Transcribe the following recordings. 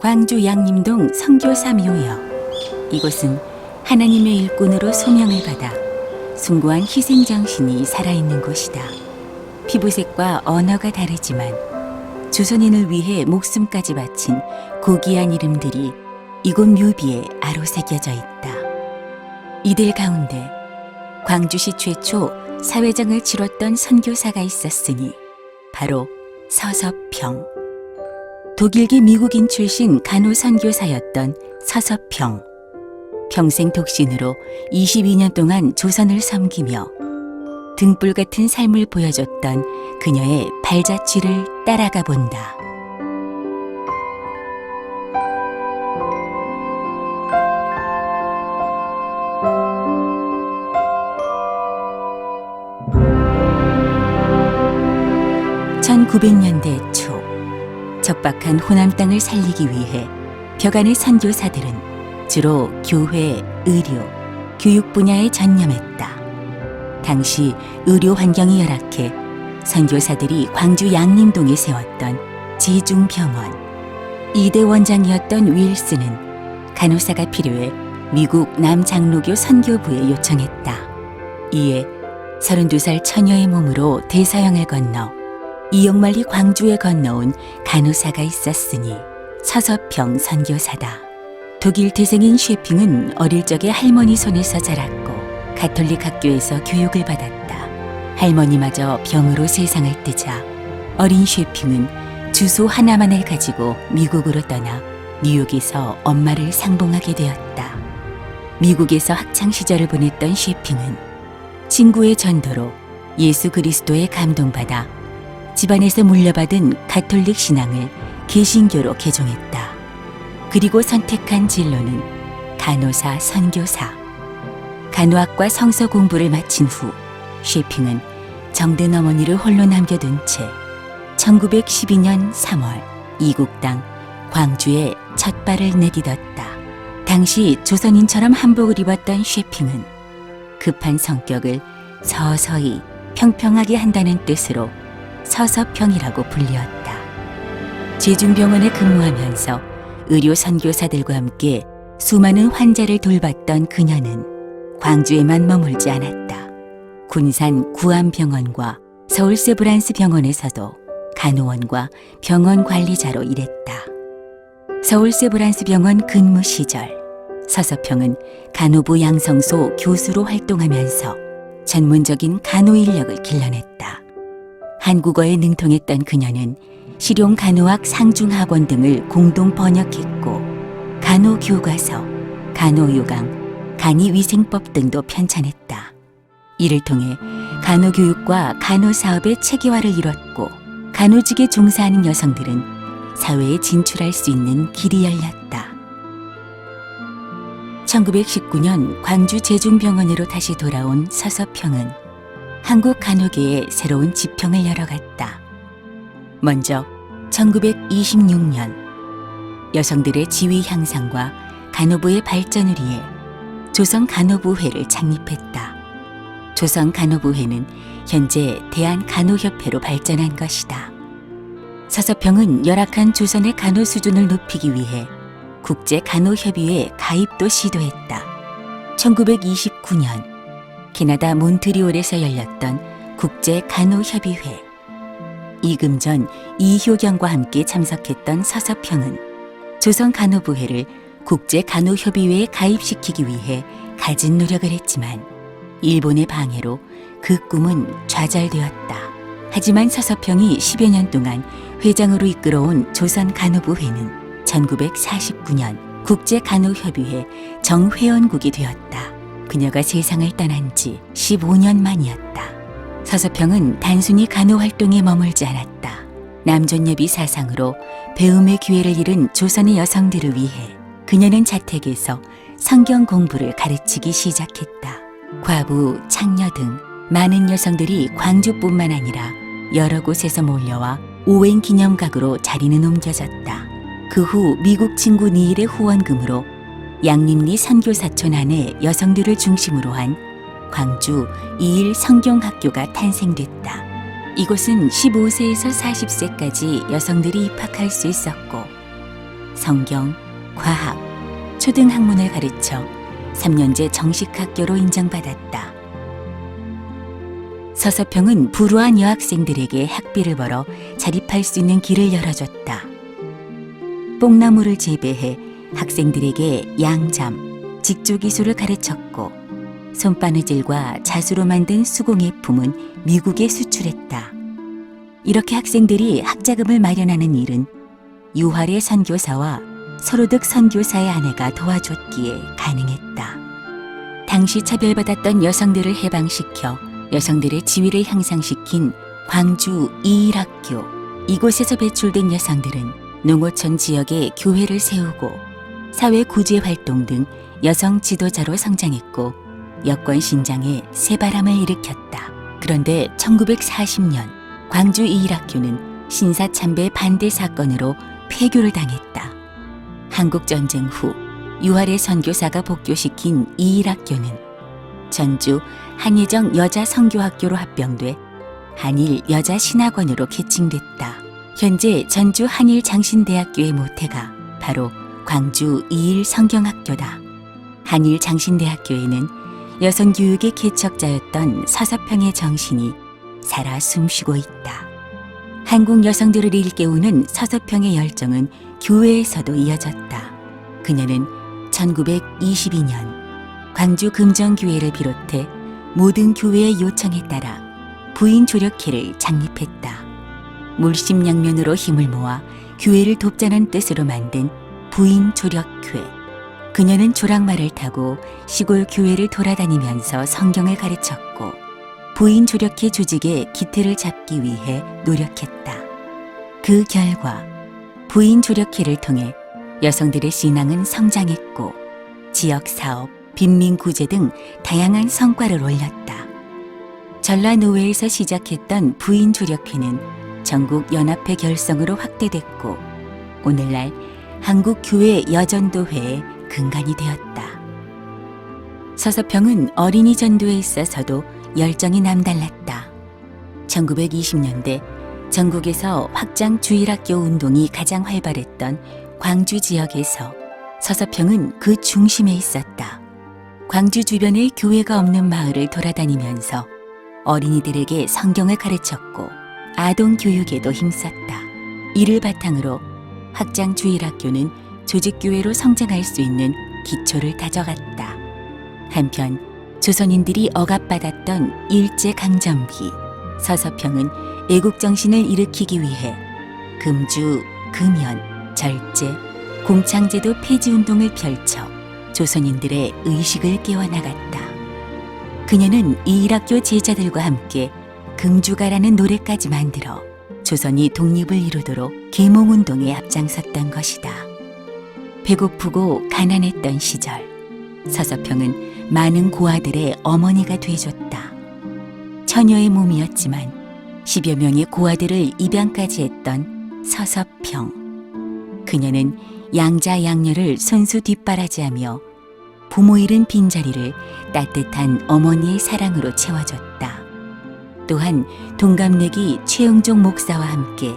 광주 양림동 선교사 묘역. 이곳은 하나님의 일꾼으로 소명을 받아 숭고한 희생정신이 살아있는 곳이다. 피부색과 언어가 다르지만 조선인을 위해 목숨까지 바친 고귀한 이름들이 이곳 묘비에 아로새겨져 있다. 이들 가운데 광주시 최초 사회정을 치렀던 선교사가 있었으니 바로 서섭평. 독일계 미국인 출신 간호 선교사였던 서섭평. 평생 독신으로 22년 동안 조선을 섬기며 등불 같은 삶을 보여줬던 그녀의 발자취를 따라가 본다. (1900년대) 초 적박한 호남 땅을 살리기 위해 벽안의 선교사들은 주로 교회, 의료, 교육 분야에 전념했다. 당시 의료 환경이 열악해 선교사들이 광주 양림동에 세웠던 지중병원. 2대 원장이었던 윌슨은 간호사가 필요해 미국 남장로교 선교부에 요청했다. 이에 32살 처녀의 몸으로 대서양을 건너 이역만리 광주에 건너온 간호사가 있었으니 서섭평 선교사다. 독일 태생인 쉐핑은 어릴 적에 할머니 손에서 자랐고 가톨릭 학교에서 교육을 받았다. 할머니마저 병으로 세상을 뜨자 어린 쉐핑은 주소 하나만을 가지고 미국으로 떠나 뉴욕에서 엄마를 상봉하게 되었다. 미국에서 학창 시절을 보냈던 쉐핑은 친구의 전도로 예수 그리스도에 감동받아 집안에서 물려받은 가톨릭 신앙을 개신교로 개종했다. 그리고 선택한 진로는 간호사 선교사. 간호학과 성서 공부를 마친 후 쉐핑은 정든 어머니를 홀로 남겨둔 채 1912년 3월 이국 땅 광주에 첫 발을 내딛었다. 당시 조선인처럼 한복을 입었던 쉐핑은 급한 성격을 서서히 평평하게 한다는 뜻으로 서섭평이라고 불리었다. 지중병원에 근무하면서 의료 선교사들과 함께 수많은 환자를 돌봤던 그녀는 광주에만 머물지 않았다. 군산 구암병원과 서울 세브란스 병원에서도 간호원과 병원 관리자로 일했다. 서울 세브란스 병원 근무 시절 서섭평은 간호부 양성소 교수로 활동하면서 전문적인 간호 인력을 길러냈다. 한국어에 능통했던 그녀는 실용간호학 상중학원 등을 공동 번역했고 간호교과서, 간호요강, 간이위생법 등도 편찬했다. 이를 통해 간호교육과 간호사업의 체계화를 이뤘고 간호직에 종사하는 여성들은 사회에 진출할 수 있는 길이 열렸다. 1919년 광주 제중병원으로 다시 돌아온 서섭평은 한국 간호계에 새로운 지평을 열어갔다. 먼저 1926년 여성들의 지위 향상과 간호부의 발전을 위해 조선간호부회를 창립했다. 조선간호부회는 현재 대한간호협회로 발전한 것이다. 서섭평은 열악한 조선의 간호 수준을 높이기 위해 국제간호협의회에 가입도 시도했다. 1929년 캐나다 몬트리올에서 열렸던 국제간호협의회. 이금전 이효경과 함께 참석했던 서섭평은 조선간호부회를 국제간호협의회에 가입시키기 위해 가진 노력을 했지만 일본의 방해로 그 꿈은 좌절되었다. 하지만 서섭평이 10여 년 동안 회장으로 이끌어온 조선간호부회는 1949년 국제간호협의회 정회원국이 되었다. 그녀가 세상을 떠난 지 15년 만이었다. 서섭평은 단순히 간호 활동에 머물지 않았다. 남존여비 사상으로 배움의 기회를 잃은 조선의 여성들을 위해 그녀는 자택에서 성경 공부를 가르치기 시작했다. 과부, 창녀 등 많은 여성들이 광주뿐만 아니라 여러 곳에서 몰려와 오웬 기념각으로 자리는 옮겨졌다. 그 후 미국 친구 니일의 후원금으로 양림리 선교사촌 안에 여성들을 중심으로 한 광주 이일 성경학교가 탄생됐다. 이곳은 15세에서 40세까지 여성들이 입학할 수 있었고 성경, 과학, 초등학문을 가르쳐 3년제 정식학교로 인정받았다. 서서평은 불우한 여학생들에게 학비를 벌어 자립할 수 있는 길을 열어줬다. 뽕나무를 재배해 학생들에게 양잠, 직조기술을 가르쳤고 손바느질과 자수로 만든 수공예품은 미국에 수출했다. 이렇게 학생들이 학자금을 마련하는 일은 유활의 선교사와 서로득 선교사의 아내가 도와줬기에 가능했다. 당시 차별받았던 여성들을 해방시켜 여성들의 지위를 향상시킨 광주 이일학교. 이곳에서 배출된 여성들은 농어촌 지역에 교회를 세우고 사회 구제 활동 등 여성 지도자로 성장했고 여권 신장에 새바람을 일으켰다. 그런데 1940년 광주 이일학교는 신사참배 반대 사건으로 폐교를 당했다. 한국전쟁 후 유활의 선교사가 복교시킨 이일학교는 전주 한예정 여자선교학교로 합병돼 한일 여자신학원으로 개칭됐다. 현재 전주 한일장신대학교의 모태가 바로 광주 이일성경학교다. 한일장신대학교에는 여성교육의 개척자였던 서서평의 정신이 살아 숨쉬고 있다. 한국 여성들을 일깨우는 서서평의 열정은 교회에서도 이어졌다. 그녀는 1922년 광주 금정교회를 비롯해 모든 교회의 요청에 따라 부인조력회를 창립했다. 물심양면으로 힘을 모아 교회를 돕자는 뜻으로 만든 부인조력회. 그녀는 조랑말을 타고 시골 교회를 돌아다니면서 성경을 가르쳤고 부인조력회 조직의 기틀을 잡기 위해 노력했다. 그 결과 부인조력회를 통해 여성들의 신앙은 성장했고 지역사업, 빈민구제 등 다양한 성과를 올렸다. 전라노회에서 시작했던 부인조력회는 전국연합회 결성으로 확대됐고 오늘날 한국교회 여전도회의 근간이 되었다. 서서평은 어린이 전도에 있어서도 열정이 남달랐다. 1920년대 전국에서 확장 주일학교 운동이 가장 활발했던 광주 지역에서 서서평은 그 중심에 있었다. 광주 주변에 교회가 없는 마을을 돌아다니면서 어린이들에게 성경을 가르쳤고 아동 교육에도 힘썼다. 이를 바탕으로 확장 주일학교는 조직교회로 성장할 수 있는 기초를 다져갔다. 한편 조선인들이 억압받았던 일제강점기, 서서평은 애국정신을 일으키기 위해 금주, 금연, 절제, 공창제도 폐지운동을 펼쳐 조선인들의 의식을 깨워나갔다. 그녀는 이일학교 제자들과 함께 금주가라는 노래까지 만들어 조선이 독립을 이루도록 계몽운동에 앞장섰던 것이다. 배고프고 가난했던 시절, 서서평은 많은 고아들의 어머니가 돼줬다. 처녀의 몸이었지만 10여 명의 고아들을 입양까지 했던 서서평. 그녀는 양자 양녀를 손수 뒷바라지하며 부모 잃은 빈자리를 따뜻한 어머니의 사랑으로 채워줬다. 또한 동갑내기 최응종 목사와 함께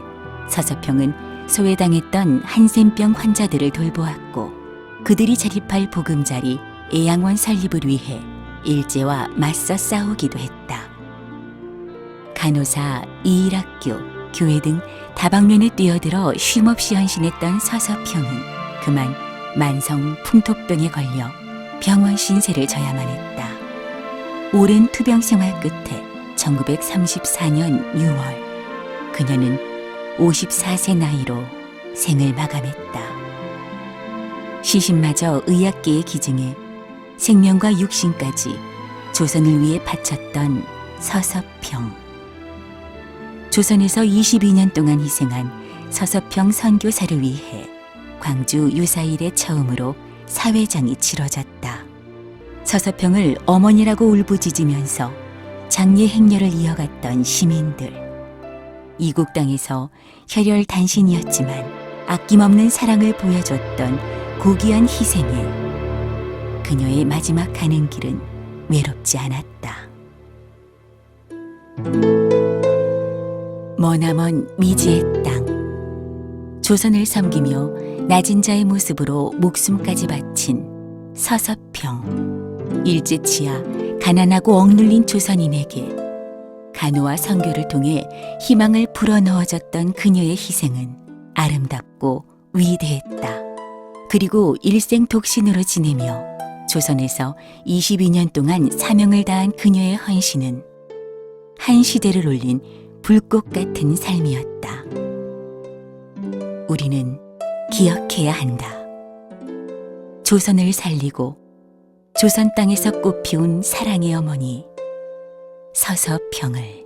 서서평은 소외당했던 한센병 환자들을 돌보았고 그들이 자립할 보금자리 애양원 설립을 위해 일제와 맞서 싸우기도 했다. 간호사, 이일학교, 교회 등 다방면에 뛰어들어 쉼없이 헌신했던 서서평은 그만 만성 풍토병에 걸려 병원 신세를 져야만 했다. 오랜 투병 생활 끝에 1934년 6월 그녀는 54세 나이로 생을 마감했다. 시신마저 의학계의 기증에 생명과 육신까지 조선을 위해 바쳤던 서서평. 조선에서 22년 동안 희생한 서서평 선교사를 위해 광주 유사일에 처음으로 사회장이 치러졌다. 서서평을 어머니라고 울부짖으면서 장례 행렬을 이어갔던 시민들. 이국 땅에서 혈혈단신이었지만 아낌없는 사랑을 보여줬던 고귀한 희생에 그녀의 마지막 가는 길은 외롭지 않았다. 머나먼 미지의 땅. 조선을 섬기며 낮은 자의 모습으로 목숨까지 바친 서서평. 일제치하 가난하고 억눌린 조선인에게 간호와 선교를 통해 희망을 불어넣어줬던 그녀의 희생은 아름답고 위대했다. 그리고 일생 독신으로 지내며 조선에서 22년 동안 사명을 다한 그녀의 헌신은 한 시대를 올린 불꽃 같은 삶이었다. 우리는 기억해야 한다. 조선을 살리고 조선 땅에서 꽃피운 사랑의 어머니 서서평을.